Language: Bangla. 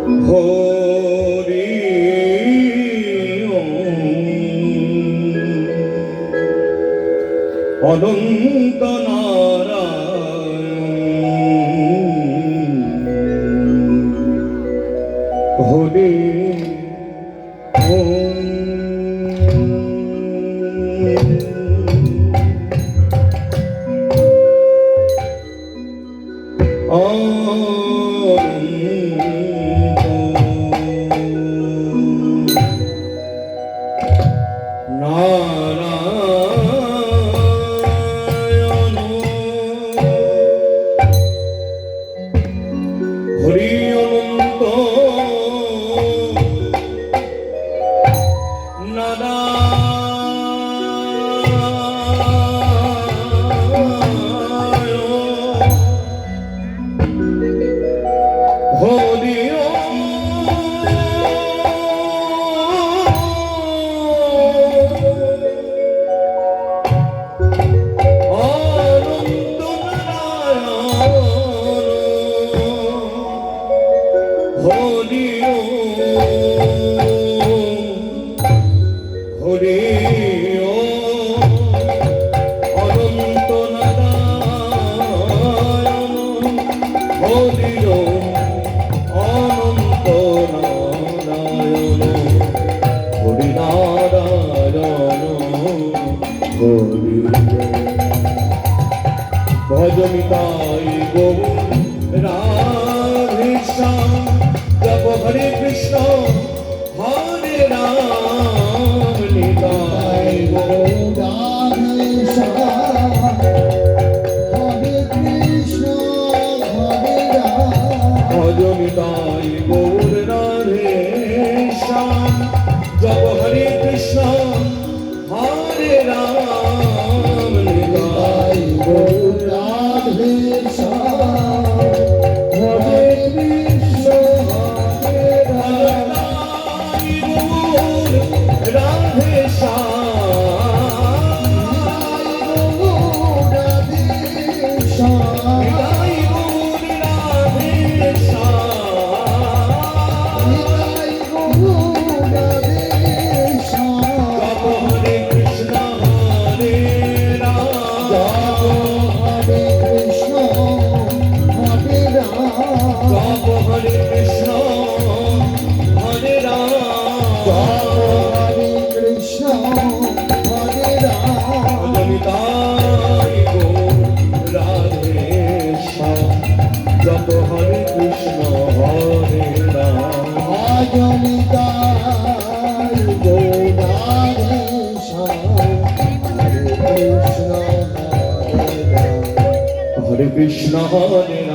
হরি অনন্ত নারায়ণ হরি হরি অনন্ত নারায়ণ হরি হরি অনন্ত নারায়ণ হরি অনন্ত নারায়ণ হরি নারায়ণ হরি ভজমিতাই গৌর রাধে শ্যাম জপ হরে কৃষ্ণ হরে রাম নিতাই গৌর রাধে শ্যাম হরে কৃষ্ণ হরে রাম ভজমিতাই গৌর রাধে শ্যাম জপ হরে কৃষ্ণ হরে রাম নিতাই গৌর রাধে শ্যাম হরে কৃষ্ণ হরে রাম রাধে হরে কৃষ্ণ হরে রাম হরে কৃষ্ণ হরে রাম জমিতাই গৌর রাধে শ্যাম জপ হরে কৃষ্ণ হরে রাম জমিতাই গৌর রাধে শ্যাম হরে কৃষ্ণ হরে রাম হরে কৃষ্ণ হরে